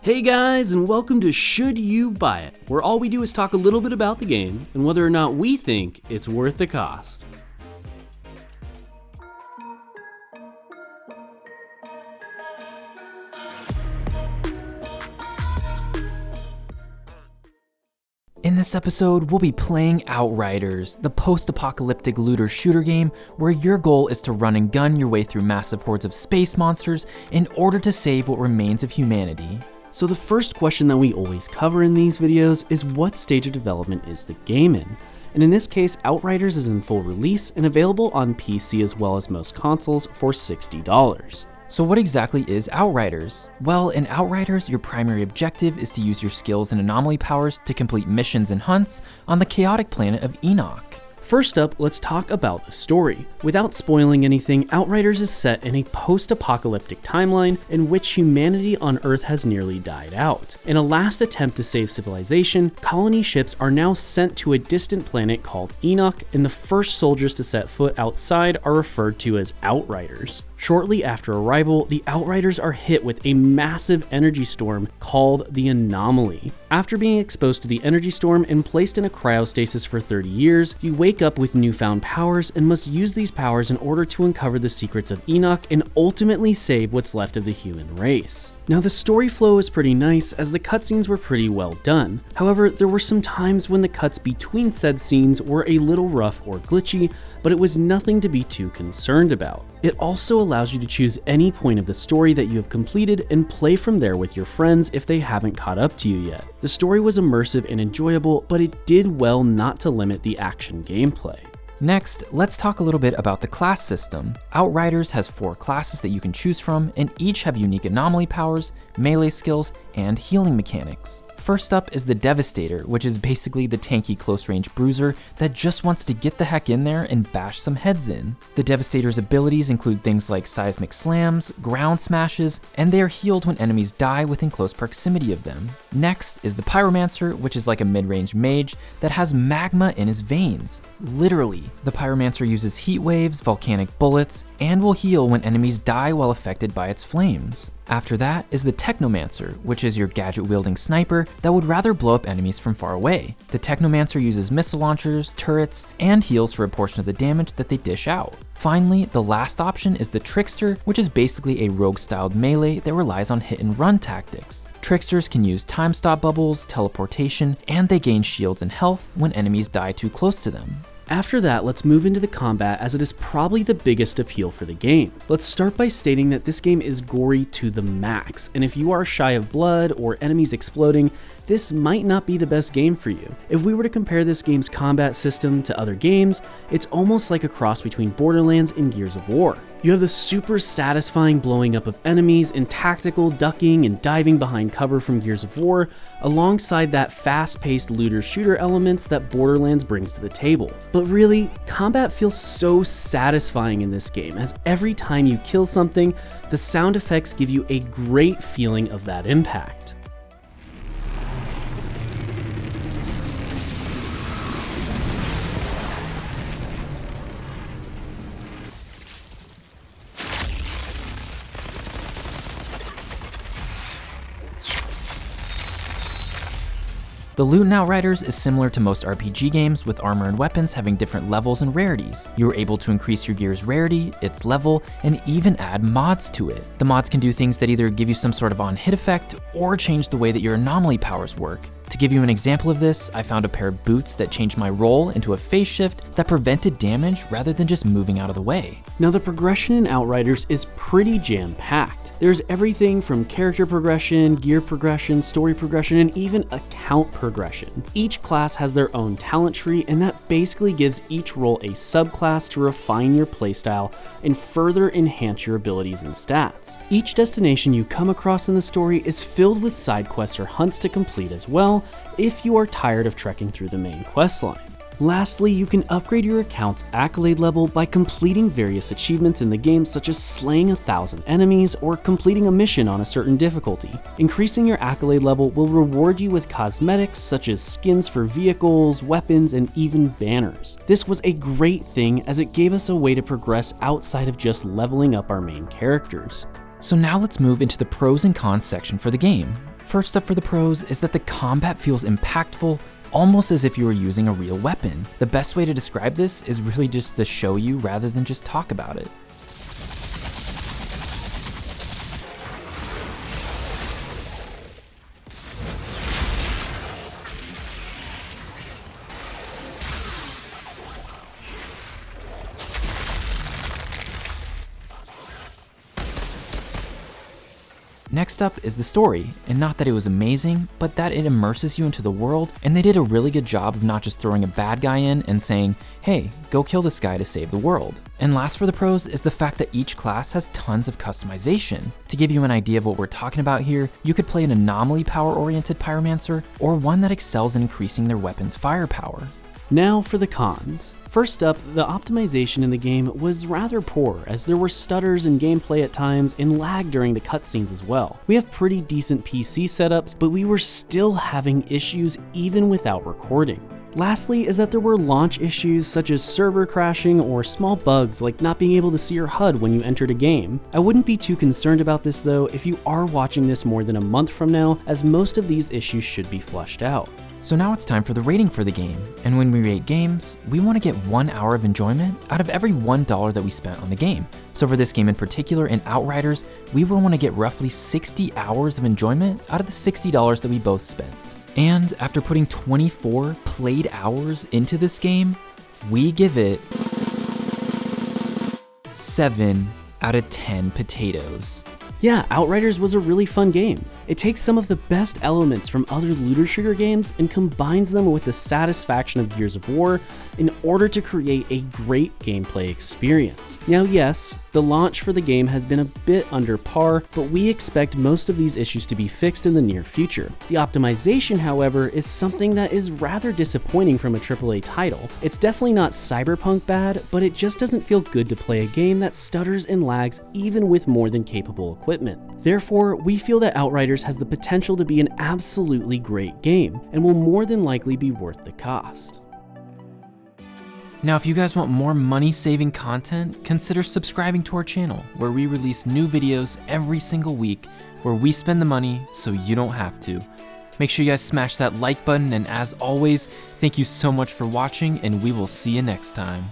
Hey guys, and welcome to Should You Buy It, where all we do is talk a little bit about the game and whether or not we think it's worth the cost. In this episode, we'll be playing Outriders, the post-apocalyptic looter shooter game where your goal is to run and gun your way through massive hordes of space monsters in order to save what remains of humanity. So the first question that we always cover in these videos is what stage of development is the game in? And in this case, Outriders is in full release and available on PC as well as most consoles for $60. So what exactly is Outriders? Well, in Outriders, your primary objective is to use your skills and anomaly powers to complete missions and hunts on the chaotic planet of Enoch. First up, let's talk about the story. Without spoiling anything, Outriders is set in a post-apocalyptic timeline in which humanity on Earth has nearly died out. In a last attempt to save civilization, colony ships are now sent to a distant planet called Enoch, and the first soldiers to set foot outside are referred to as Outriders. Shortly after arrival, the Outriders are hit with a massive energy storm called the Anomaly. After being exposed to the energy storm and placed in a cryostasis for 30 years, you wake up with newfound powers and must use these powers in order to uncover the secrets of Enoch and ultimately save what's left of the human race. Now the story flow is pretty nice as the cutscenes were pretty well done. However, there were some times when the cuts between said scenes were a little rough or glitchy, but it was nothing to be too concerned about. It also allows you to choose any point of the story that you have completed and play from there with your friends if they haven't caught up to you yet. The story was immersive and enjoyable, but it did well not to limit the action gameplay. Next, let's talk a little bit about the class system. Outriders has 4 classes that you can choose from, and each have unique anomaly powers, melee skills, and healing mechanics. First up is the Devastator, which is basically the tanky close-range bruiser that just wants to get the heck in there and bash some heads in. The Devastator's abilities include things like seismic slams, ground smashes, and they are healed when enemies die within close proximity of them. Next is the Pyromancer, which is like a mid-range mage that has magma in his veins. Literally, the Pyromancer uses heat waves, volcanic bullets, and will heal when enemies die while affected by its flames. After that is the Technomancer, which is your gadget-wielding sniper that would rather blow up enemies from far away. The Technomancer uses missile launchers, turrets, and heals for a portion of the damage that they dish out. Finally, the last option is the Trickster, which is basically a rogue-styled melee that relies on hit-and-run tactics. Tricksters can use time stop bubbles, teleportation, and they gain shields and health when enemies die too close to them. After that, let's move into the combat as it is probably the biggest appeal for the game. Let's start by stating that this game is gory to the max, and if you are shy of blood or enemies exploding, this might not be the best game for you. If we were to compare this game's combat system to other games, it's almost like a cross between Borderlands and Gears of War. You have the super satisfying blowing up of enemies and tactical ducking and diving behind cover from Gears of War, alongside that fast-paced looter-shooter elements that Borderlands brings to the table. But really, combat feels so satisfying in this game, as every time you kill something, the sound effects give you a great feeling of that impact. The loot in Outriders is similar to most RPG games, with armor and weapons having different levels and rarities. You are able to increase your gear's rarity, its level, and even add mods to it. The mods can do things that either give you some sort of on-hit effect or change the way that your anomaly powers work. To give you an example of this, I found a pair of boots that changed my roll into a phase shift that prevented damage rather than just moving out of the way. Now the progression in Outriders is pretty jam-packed. There's everything from character progression, gear progression, story progression, and even account progression. Each class has their own talent tree, and that basically gives each role a subclass to refine your playstyle and further enhance your abilities and stats. Each destination you come across in the story is filled with side quests or hunts to complete as well, if you are tired of trekking through the main questline. Lastly, you can upgrade your account's accolade level by completing various achievements in the game, such as slaying 1,000 enemies or completing a mission on a certain difficulty. Increasing your accolade level will reward you with cosmetics such as skins for vehicles, weapons, and even banners. This was a great thing as it gave us a way to progress outside of just leveling up our main characters. So now let's move into the pros and cons section for the game. First up for the pros is that the combat feels impactful, almost as if you were using a real weapon. The best way to describe this is really just to show you rather than just talk about it. Next up is the story, and not that it was amazing, but that it immerses you into the world, and they did a really good job of not just throwing a bad guy in and saying, hey, go kill this guy to save the world. And last for the pros is the fact that each class has tons of customization. To give you an idea of what we're talking about here, you could play an anomaly power-oriented pyromancer, or one that excels in increasing their weapon's firepower. Now for the cons. First up, the optimization in the game was rather poor, as there were stutters in gameplay at times and lag during the cutscenes as well. We have pretty decent PC setups, but we were still having issues even without recording. Lastly is that there were launch issues such as server crashing or small bugs like not being able to see your HUD when you entered a game. I wouldn't be too concerned about this though if you are watching this more than a month from now, as most of these issues should be flushed out. So now it's time for the rating for the game, and when we rate games, we want to get 1 hour of enjoyment out of every $1 that we spent on the game. So for this game in particular, in Outriders, we will want to get roughly 60 hours of enjoyment out of the $60 that we both spent. And after putting 24 played hours into this game, we give it 7 out of 10 potatoes. Yeah, Outriders was a really fun game. It takes some of the best elements from other looter shooter games and combines them with the satisfaction of Gears of War in order to create a great gameplay experience. Now yes, the launch for the game has been a bit under par, but we expect most of these issues to be fixed in the near future. The optimization, however, is something that is rather disappointing from a AAA title. It's definitely not cyberpunk bad, but it just doesn't feel good to play a game that stutters and lags even with more than capable equipment. Therefore, we feel that Outriders has the potential to be an absolutely great game, and will more than likely be worth the cost. Now, if you guys want more money-saving content, consider subscribing to our channel, where we release new videos every single week, where we spend the money so you don't have to. Make sure you guys smash that like button, and as always, thank you so much for watching, and we will see you next time.